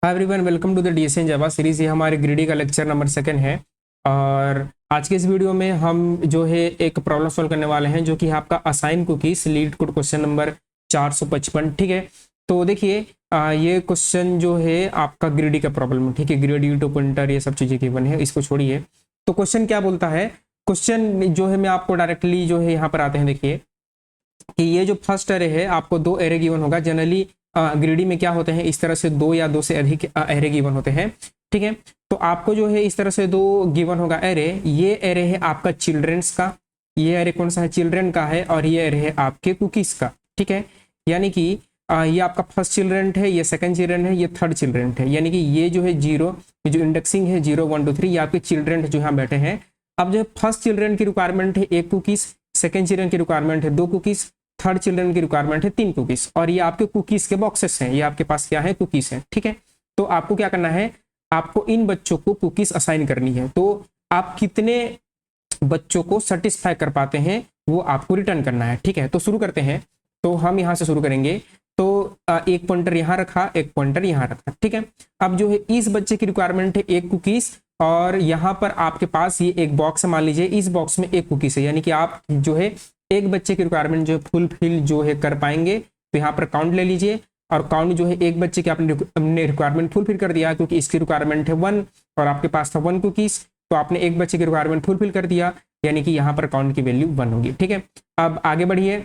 Hi everyone, welcome to the DSN Java series. ये हमारे greedy का लेक्चर नंबर 2 है। और आज के इस वीडियो में हम जो है एक प्रॉब्लम सॉल्व करने वाले हैं, जो कि है आपका assign cookies leet code question number 455। ठीक है, तो देखिए ये क्वेश्चन जो है आपका ग्रीडी का प्रॉब्लम है। ठीक है, ग्रीडी टू प्रिंटर ये सब चीज़ें गिवन है, इसको छोड़िए। तो क्वेश्चन क्या बोलता है, क्वेश्चन जो है मैं आपको डायरेक्टली जो है यहाँ पर आते हैं। देखिए कि ये जो फर्स्ट एरे है, आपको 2 एरे गिवन होगा। जनरली ग्रीडी में क्या होते हैं, इस तरह से 2 या 2 से अधिक एरे गिवन होते हैं। ठीक है, तो आपको जो है इस तरह से 2 गिवन होगा एरे। ये एरे है आपका चिल्ड्रेंस का, ये एरे कौन सा है, चिल्ड्रेन का है, और ये एरे है आपके कुकीज का। ठीक है, यानी कि ये आपका फर्स्ट चिल्ड्रेन है, ये सेकंड चिल्ड्रेन है, ये थर्ड चिल्ड्रेन है। यानी कि ये जो है 0, जो इंडेक्सिंग है 0 1 2 3, ये आपके चिल्ड्रेन जो यहाँ बैठे हैं। अब जो है फर्स्ट चिल्ड्रेन की रिक्वायरमेंट है 1 कुकीज, सेकंड चिल्ड्रन की रिक्वायरमेंट है 2 कुकीज, थर्ड चिल्ड्रन की रिक्वायरमेंट है 3 कुकीज। और ये आपके कुकीज के बॉक्सेस हैं, ये आपके पास क्या है, कुकीज है। ठीक है, तो आपको क्या करना है, आपको इन बच्चों को कुकीज असाइन करनी है। तो आप कितने बच्चों को सेटिस्फाई कर पाते हैं वो आपको रिटर्न करना है। ठीक है, तो शुरू करते हैं। तो हम यहाँ से शुरू करेंगे। तो एक पॉइंटर यहाँ रखा, एक पॉइंटर यहाँ रखा। ठीक है, अब जो है इस बच्चे की रिक्वायरमेंट है 1 कुकीज, और यहाँ पर आपके पास ये एक बॉक्स है, मान लीजिए इस बॉक्स में 1 कुकीज है। यानी कि आप जो है एक बच्चे की रिक्वायरमेंट जो फुलफिल जो है कर पाएंगे। तो यहाँ पर काउंट ले लीजिए, और काउंट जो है एक बच्चे की आपने रिक्वायरमेंट फुलफिल कर दिया, क्योंकि इसकी रिक्वायरमेंट है 1 और आपके पास था 1 कुकीज। तो आपने एक बच्चे की रिक्वायरमेंट फुलफिल कर दिया, यानी कि यहाँ पर काउंट की वैल्यू 1 होगी। ठीक है, अब आगे बढ़िए।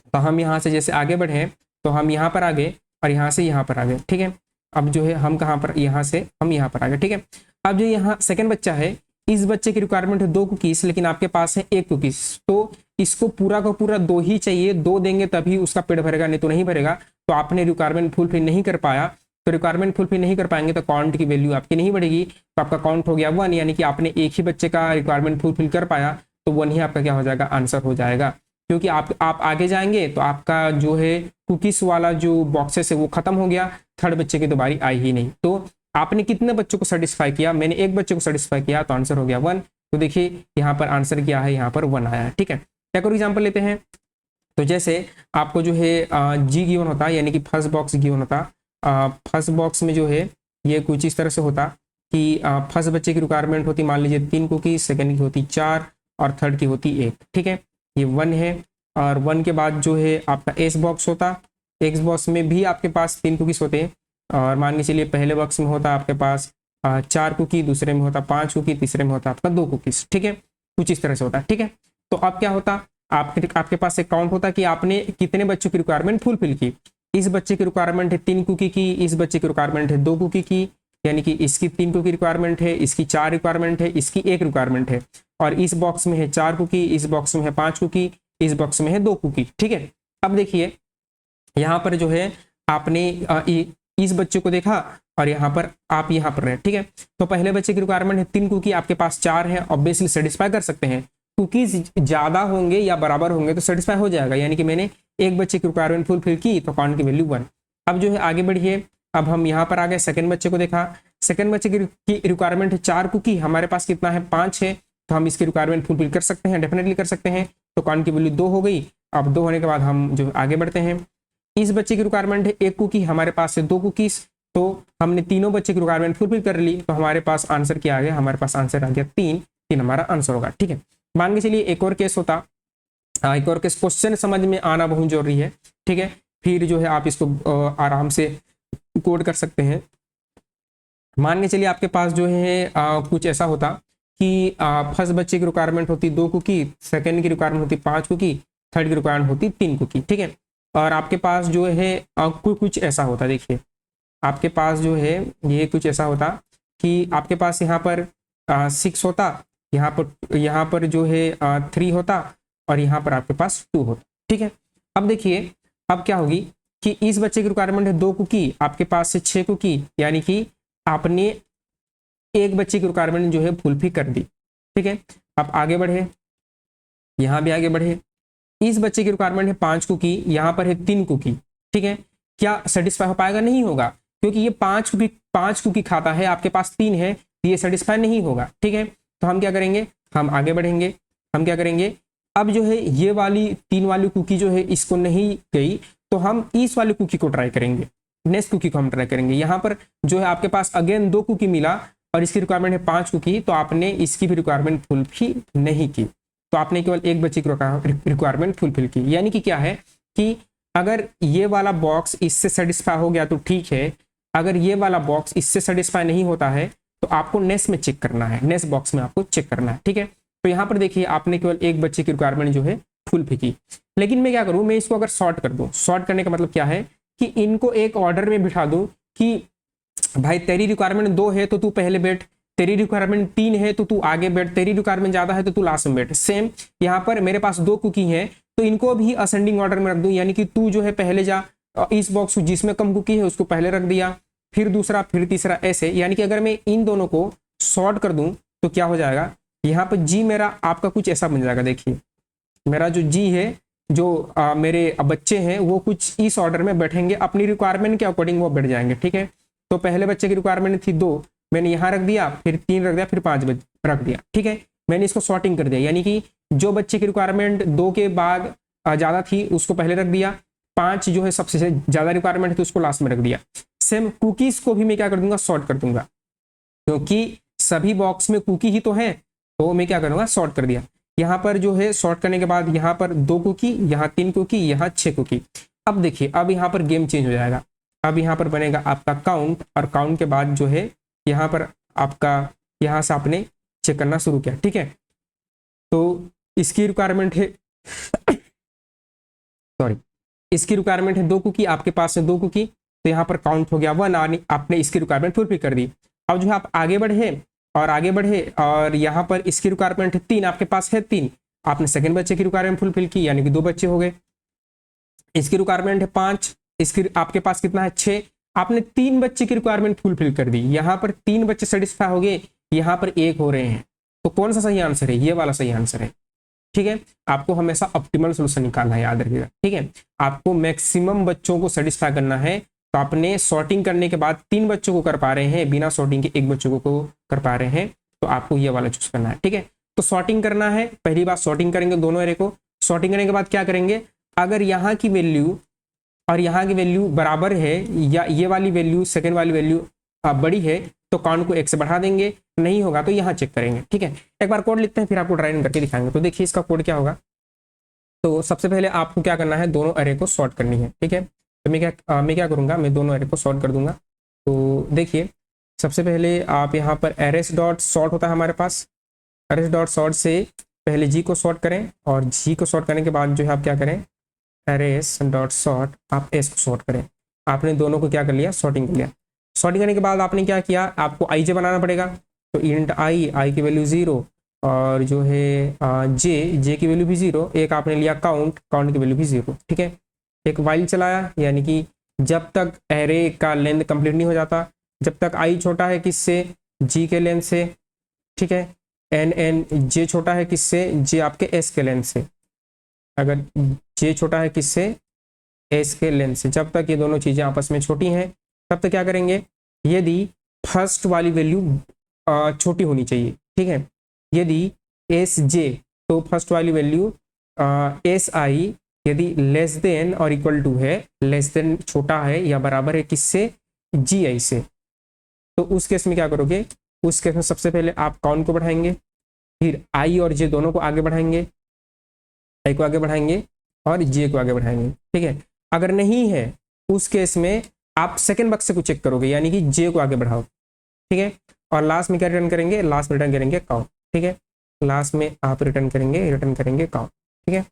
तो हम यहाँ से जैसे आगे बढ़े, तो हम यहाँ पर आ गए, और यहाँ से यहाँ पर आ गए। ठीक है, अब जो है हम कहाँ पर, यहाँ से हम यहाँ पर आ गए। ठीक है, अब जो यहाँ सेकंड बच्चा है, इस बच्चे की रिक्वायरमेंट है 2 कुकीज, लेकिन आपके पास है 1 कुकीज। तो इसको पूरा का पूरा 2 ही चाहिए, 2 देंगे तभी उसका पेट भरेगा, नहीं तो नहीं भरेगा। तो आपने रिक्वायरमेंट फुलफिल नहीं कर पाया, तो रिक्वायरमेंट फुलफिल नहीं कर पाएंगे तो काउंट की वैल्यू आपकी नहीं बढ़ेगी। तो आपका काउंट हो गया 1, यानी कि आपने एक ही बच्चे का रिक्वायरमेंट फुलफिल कर पाया, तो 1 ही आपका क्या हो जाएगा, आंसर हो जाएगा। क्योंकि आप आगे जाएंगे तो आपका जो है कुकीज वाला जो बॉक्सेस है वो खत्म हो गया, थर्ड बच्चे की तो बारी आई ही नहीं। तो आपने कितने बच्चों को सेटिस्फाई किया, मैंने एक बच्चे को सेटिस्फाई किया, तो आंसर हो गया 1। तो देखिए यहाँ पर आंसर क्या है, यहाँ पर 1 आया है। ठीक है, एक और एग्जाम्पल लेते हैं। तो जैसे आपको जो है जी गिवन होता, यानी कि फर्स्ट बॉक्स गिवन होता। फर्स्ट बॉक्स में जो है ये कुछ इस तरह से होता कि फर्स्ट बच्चे की रिक्वायरमेंट होती मान लीजिए 3 कुकीज, सेकंड की होती 4, और थर्ड की होती 1। ठीक है, ये 1 है। और 1 के बाद जो है आपका एस बॉक्स होता, एक्स बॉक्स में भी आपके पास 3 कुकीज होते हैं। और मान के चलिए पहले बॉक्स में होता आपके पास 4 कुकी, दूसरे में होता 5 कुकी, तीसरे में होता आपका 2 कुकीज। ठीक है, कुछ इस तरह से होता है। ठीक है, तो अब क्या होता, आपके पास एक काउंट होता कि आपने कितने बच्चों की रिक्वायरमेंट फुलफिल की। इस बच्चे की रिक्वायरमेंट है 3 कुकी की, इस बच्चे की रिक्वायरमेंट है 2 कुकी की, यानी कि इसकी 3 कुकी रिक्वायरमेंट है, इसकी 4 रिक्वायरमेंट है, इसकी 1 रिक्वायरमेंट है। और इस बॉक्स में है 4 कुकी, इस बॉक्स में है 5 कुकी, इस बॉक्स में है 2 कुकी। ठीक है, अब देखिए यहाँ पर जो है आपने इस बच्चे को देखा, और यहाँ पर आप यहाँ पर रहे। ठीक है, तो पहले बच्चे की रिक्वायरमेंट है 3 कुकी, आपके पास 4 है, ऑब्वियसली सेटिस्फाई कर सकते हैं। कुकीज ज्यादा होंगे या बराबर होंगे तो सेटिस्फाई हो जाएगा, यानी कि मैंने एक बच्चे की रिक्वायरमेंट फुलफिल की, तो काउंट की वैल्यू 1। अब जो है आगे बढ़िए, अब हम यहाँ पर आ गए, सेकंड बच्चे को देखा। सेकंड बच्चे की रिक्वायरमेंट है 4 कुकी, हमारे पास कितना है, 5 है, तो हम इसकी रिक्वायरमेंट फुलफिल कर सकते हैं, डेफिनेटली कर सकते हैं। तो काउंट की वैल्यू 2 हो गई। अब 2 होने के बाद हम जो आगे बढ़ते हैं। इस बच्चे की रिक्वायरमेंट है 1 कुकी, हमारे पास है 2 कुकीज, तो हमने तीनों बच्चे की रिक्वायरमेंट फुलफिल कर ली। तो हमारे पास आंसर क्या आ गया, हमारे पास आंसर आ गया 3 हमारा आंसर होगा। ठीक है, मान के चलिए एक और केस होता। एक और केस, क्वेश्चन समझ में आना बहुत जरूरी है। ठीक है, फिर जो है आप इसको आराम से कोड कर सकते हैं। मान के चलिए आपके पास जो है कुछ ऐसा होता कि फर्स्ट बच्चे की रिक्वायरमेंट होती 2 कुकी, सेकंड की रिक्वायरमेंट होती 5 कुकी, थर्ड की रिक्वायरमेंट होती 3 कुकी। ठीक है, और आपके पास जो है कुछ ऐसा होता, देखिए आपके पास जो है ये कुछ ऐसा होता कि आपके पास यहाँ पर 6 होता, यहाँ पर जो है 3 होता, और यहाँ पर आपके पास 2 होता। ठीक है, अब देखिए अब क्या होगी कि इस बच्चे की रिक्वायरमेंट है 2 कुकी, आपके पास से 6 कुकी, यानी कि आपने एक बच्चे की रिक्वायरमेंट जो है फुलफिल कर दी। ठीक है, आप आगे बढ़े, यहाँ भी आगे बढ़े। इस बच्चे की रिक्वायरमेंट है 5 कुकी, यहाँ पर है 3 कुकी। ठीक है, क्या सेटिस्फाई हो पाएगा, नहीं होगा, क्योंकि ये 5 कुकी खाता है, आपके पास 3 है, तो ये सेटिस्फाई नहीं होगा। ठीक है, तो हम क्या करेंगे, हम आगे बढ़ेंगे। हम क्या करेंगे, अब जो है ये वाली 3 वाली कुकी जो है इसको नहीं गई, तो हम इस वाली कुकी को ट्राई करेंगे। नेक्स्ट कुकी को हम ट्राई करेंगे। यहाँ पर जो है आपके पास अगेन 2 कुकी मिला और इसकी रिक्वायरमेंट है 5 कुकी, तो आपने इसकी भी रिक्वायरमेंट फुलफिल नहीं की, तो आपने केवल एक बच्चे की रिक्वायरमेंट फुलफिल की। यानी कि क्या है कि अगर ये वाला बॉक्स इससे सेटिस्फाई हो गया तो ठीक है, अगर ये वाला बॉक्स इससे सेटिस्फाई नहीं होता है तो आपको नेक्स्ट में चेक करना है, नेक्स्ट बॉक्स में आपको चेक करना है, ठीक है। तो यहाँ पर देखिए आपने केवल एक बच्चे की रिक्वायरमेंट जो है फुलफिल की। लेकिन मैं क्या करूँ, मैं इसको अगर सॉर्ट कर दूँ, सॉर्ट करने का मतलब क्या है कि इनको एक ऑर्डर में बिठा दूँ कि भाई तेरी रिक्वायरमेंट 2 है तो तू पहले बैठ, तेरी रिक्वायरमेंट 3 है तो तू आगे बैठ, तेरी रिक्वायरमेंट ज्यादा है तो तू लास्ट में बैठ। सेम यहाँ पर मेरे पास 2 कुकी हैं तो इनको भी असेंडिंग ऑर्डर में रख दूं, यानी कि तू जो है पहले जा, इस बॉक्स जिसमें कम कुकी है उसको पहले रख दिया, फिर दूसरा, फिर तीसरा, ऐसे। यानी कि अगर मैं इन दोनों को सॉर्ट कर दूं तो क्या हो जाएगा, यहाँ पर जी मेरा आपका कुछ ऐसा बन जाएगा। देखिए मेरा जो जी है, जो मेरे बच्चे हैं वो कुछ इस ऑर्डर में बैठेंगे, अपनी रिक्वायरमेंट के अकॉर्डिंग वो बैठ जाएंगे, ठीक है। तो पहले बच्चे की रिक्वायरमेंट थी 2, मैंने यहाँ रख दिया, फिर 3 रख दिया, फिर 5 रख दिया, ठीक है। मैंने इसको सॉर्टिंग कर दिया, यानी कि जो बच्चे की रिक्वायरमेंट 2 के बाद ज़्यादा थी उसको पहले रख दिया, 5 जो है सबसे ज़्यादा रिक्वायरमेंट है तो उसको लास्ट में रख दिया। सेम कुकीज़ को भी मैं क्या कर दूंगा, सॉर्ट कर दूंगा, क्योंकि सभी बॉक्स में कुकी ही तो है, तो मैं क्या करूँगा, सॉर्ट कर दिया। यहाँ पर जो है सॉर्ट करने के बाद यहाँ पर 2 कुकी, यहाँ 3 कुकी, यहाँ 6 कुकी। अब देखिए अब यहाँ पर गेम चेंज हो जाएगा, अब यहाँ पर बनेगा आपका काउंट, और काउंट के बाद जो है यहाँ पर आपका, यहाँ से आपने चेक करना शुरू किया, ठीक है। तो इसकी रिक्वायरमेंट है सॉरी, इसकी रिक्वायरमेंट है 2 कुकी, आपके पास है 2 कुकी, तो यहाँ पर काउंट हो गया 1, आपने इसकी रिक्वायरमेंट फुलफिल कर दी। अब जो है आप आगे बढ़े और यहाँ पर इसकी रिक्वायरमेंट है 3, आपके पास है 3, आपने सेकंड बच्चे की रिक्वायरमेंट फुलफिल की, यानी कि 2 बच्चे हो गए। इसकी रिक्वायरमेंट है 5, इसकी आपके पास कितना है 6, आपने 3 बच्चे की रिक्वायरमेंट फुलफिल कर दी। यहाँ पर 3 बच्चे सेटिस्फाई हो गए, यहाँ पर 1 हो रहे हैं, तो कौन सा सही आंसर है, ये वाला सही आंसर है, ठीक है। आपको हमेशा ऑप्टिमल सोल्यूशन निकालना है, याद रखिएगा, ठीक है। आपको मैक्सिमम बच्चों को सेटिस्फाई करना है, तो आपने सॉर्टिंग करने के बाद 3 बच्चों को कर पा रहे हैं, बिना सॉर्टिंग के 1 बच्चों को कर पा रहे हैं, तो आपको ये वाला चूज करना है, ठीक है। तो सॉर्टिंग करना है, पहली बात सॉर्टिंग करेंगे दोनों एरे को। सॉर्टिंग करने के बाद क्या करेंगे, अगर यहाँ की वैल्यू और यहाँ की वैल्यू बराबर है, या ये वाली वैल्यू सेकेंड वाली वैल्यू बड़ी है, तो काउंट को 1 से बढ़ा देंगे, नहीं होगा तो यहाँ चेक करेंगे, ठीक है। एक बार कोड लिखते हैं फिर आपको ट्राई करके दिखाएंगे। तो देखिए इसका कोड क्या होगा। तो सबसे पहले आपको क्या करना है, दोनों एरे को सॉर्ट करनी है, ठीक है। तो मैं क्या करूँगा, मैं दोनों एरे को सॉर्ट कर दूंगा। तो देखिए सबसे पहले आप यहाँ पर एरेस डॉट सॉर्ट होता है हमारे पास, एरेस डॉट सॉर्ट से पहले जी को सॉर्ट करें, और जी को सॉर्ट करने के बाद जो है आप क्या करें, एरेस डॉट सॉर्ट आप एस को सॉर्ट करें। आपने दोनों को क्या कर लिया, सॉर्टिंग कर लिया। सॉर्टिंग करने के बाद आपने क्या किया, आपको आई जे बनाना पड़ेगा। तो इंट आई की वैल्यू 0, और जो है जे की वैल्यू भी 0, एक आपने लिया काउंट की वैल्यू भी 0, ठीक है। एक वाइल चलाया, यानी कि जब तक एरे का लेंथ कंप्लीट नहीं हो जाता, जब तक आई छोटा है किससे, जी के लेंथ से, ठीक है। एन जे छोटा है किससे, जे आपके एस के लेंथ से, अगर जे छोटा है किससे, एस के लेंथ से, जब तक ये दोनों चीज़ें आपस में छोटी हैं तब तक क्या करेंगे, यदि फर्स्ट वाली वैल्यू छोटी होनी चाहिए, ठीक है। यदि एस जे, तो फर्स्ट वाली वैल्यू एस आई यदि लेस देन और इक्वल टू है, लेस देन छोटा है या बराबर है किससे, जी आई से, तो उस केस में क्या करोगे, उस केस में सबसे पहले आप काउंट को बढ़ाएंगे, फिर आई और जे दोनों को आगे बढ़ाएंगे, आई को आगे बढ़ाएंगे और जे को आगे बढ़ाएंगे, ठीक है। अगर नहीं है उस केस में आप सेकेंड बक्से को चेक करोगे, यानी कि जे को आगे बढ़ाओ, ठीक है। और लास्ट में क्या रिटर्न करेंगे, लास्ट में रिटर्न करेंगे काउंट, ठीक है। लास्ट में आप रिटर्न करेंगे काउंट, ठीक है।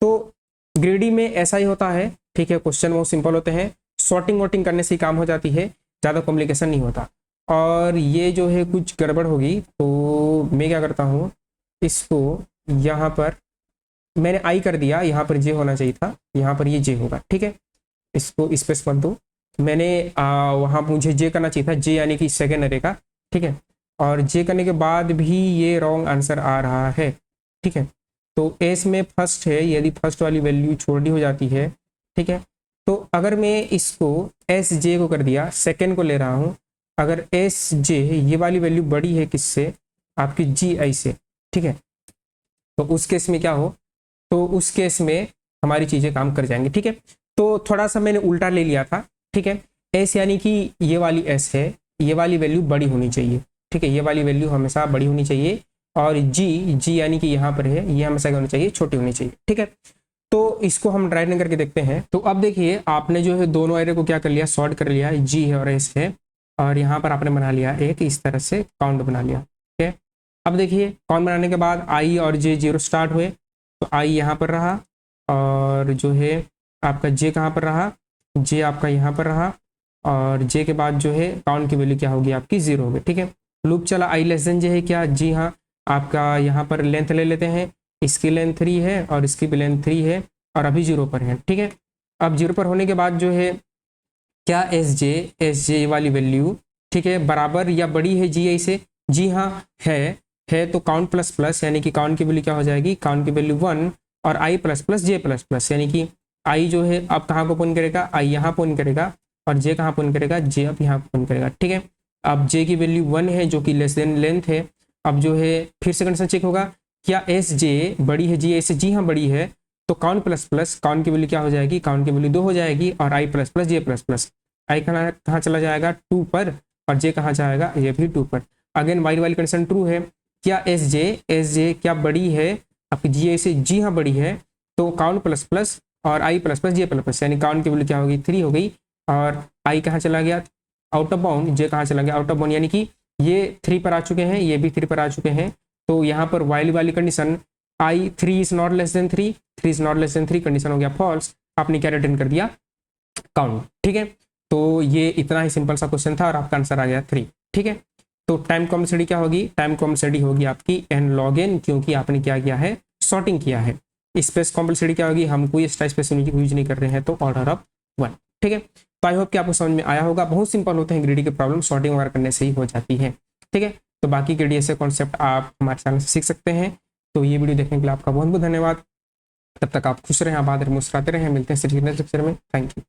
तो ग्रीडी में ऐसा ही होता है, ठीक है। क्वेश्चन बहुत सिंपल होते हैं, सॉर्टिंग वोटिंग करने से ही काम हो जाती है, ज़्यादा कॉम्प्लिकेशन नहीं होता। और ये जो है कुछ गड़बड़ होगी तो मैं क्या करता हूँ, इसको यहाँ पर मैंने आई कर दिया, यहाँ पर जे होना चाहिए था, यहाँ पर ये जे होगा, ठीक है। इसको स्पेस मत दो, मैंने वहाँ मुझे जे करना चाहिए था, जे यानी कि सेकेंड एरे का, ठीक है। और जे करने के बाद भी ये रॉन्ग आंसर आ रहा है, ठीक है। तो एस में फर्स्ट है, यदि फर्स्ट वाली वैल्यू छोटी हो जाती है, ठीक है। तो अगर मैं इसको एस जे को कर दिया, सेकेंड को ले रहा हूँ, अगर एस जे ये वाली वैल्यू बड़ी है किससे, आपकी जी आई से, ठीक है, तो उस केस में क्या हो, तो उस केस में हमारी चीज़ें काम कर जाएंगी, ठीक है। तो थोड़ा सा मैंने उल्टा ले लिया था, ठीक है। एस यानी कि ये वाली एस है, ये वाली वैल्यू बड़ी होनी चाहिए, ठीक है, ये वाली वैल्यू हमेशा बड़ी होनी चाहिए। और जी यानी कि यहाँ पर है, ये हमेशा क्या होनी चाहिए, छोटी होनी चाहिए, ठीक है। तो इसको हम ड्राइव करके देखते हैं। तो अब देखिए आपने जो है दोनों एरे को क्या कर लिया, सॉर्ट कर लिया, जी है और एस है, और यहाँ पर आपने बना लिया एक इस तरह से काउंट बना लिया, ठीक है। अब देखिए काउंट बनाने के बाद आई और जे 0 स्टार्ट हुए, तो आई यहाँ पर रहा, और जो है आपका जे कहाँ पर रहा, जे आपका यहाँ पर रहा, और जे के बाद जो है काउंट की वैल्यू क्या होगी, आपकी 0 होगी, ठीक है। लूप चला, आई लेस देन जे है क्या, जी हाँ, आपका यहाँ पर लेंथ ले लेते हैं, इसकी लेंथ 3 है और इसकी भी लेंथ 3 है, और अभी 0 पर है, ठीक है। अब 0 पर होने के बाद जो है क्या एस जे वाली वैल्यू, ठीक है, बराबर या बड़ी है जी आई से, जी हाँ है तो काउंट प्लस प्लस यानी कि काउंट की वैल्यू क्या हो जाएगी, काउंट की वैल्यू 1, और आई प्लस प्लस जे प्लस प्लस यानी कि आई जो है अब कहाँ को पॉइंट करेगा, आई यहाँ पॉइंट करेगा, और जे कहाँ पॉइंट करेगा, जे अब यहाँ पॉइंट करेगा, ठीक है। अब जे की वैल्यू 1 है जो कि लेस देन लेंथ है। अब जो है फिर से कंडीशन चेक होगा, क्या एस जे बड़ी है जी आई से, जी हाँ बड़ी है, तो काउंट प्लस प्लस काउंट की वैल्यू क्या हो जाएगी, काउंट की वैल्यू 2 हो जाएगी, और आई प्लस प्लस जे प्लस प्लस, आई कहाँ चला जाएगा 2 पर, और जे कहाँ जाएगा, ये भी 2 पर। अगेन वाई वाली कंडीशन ट्रू है, क्या एस जे क्या बड़ी है आपकी जी आई से, जी हाँ बड़ी है, तो काउंट प्लस प्लस और आई प्लस प्लस जे प्लस प्लस यानी काउंट की वैल्यू क्या होगी, 3 हो गई, और आई कहाँ चला गया, आउट ऑफ बाउंड, जे कहाँ चला गया, आउट ऑफ बाउंड, यानी कि ये 3 पर आ चुके हैं, ये भी 3 पर आ चुके हैं। तो यहाँ पर वाइल वाली condition I 3 is not less than 3, 3 is not less than 3 condition हो गया फॉल्स, आपने क्या रिटर्न कर दिया, काउंट, ठीक है। तो ये इतना ही सिंपल सा क्वेश्चन था और आपका आंसर आ गया 3, ठीक है। तो टाइम कॉम्प्लेक्सिटी क्या होगी, टाइम कॉम्प्लेक्सिटी होगी आपकी n log n, क्योंकि आपने क्या किया है, सॉर्टिंग किया है। स्पेस कॉम्प्लेक्सिटी क्या होगी, हम कोई एक्स्ट्रा स्पेस यूज नहीं कर रहे हैं, तो ऑर्डर ऑफ 1, ठीक है। तो आई होप कि आपको समझ में आया होगा, बहुत सिंपल होते हैं ग्रीडी के प्रॉब्लम, सॉर्टिंग वगैरह करने से ही हो जाती है, ठीक है। तो बाकी ग्रीडी ऐसे कॉन्सेप्ट आप हमारे चैनल से सीख सकते हैं। तो ये वीडियो देखने के लिए आपका बहुत बहुत धन्यवाद। तब तक आप खुश रहें, आबाद रहें, मुस्कुराते रहें, मिलते हैं नेक्स्ट लेक्चर में। Thank you.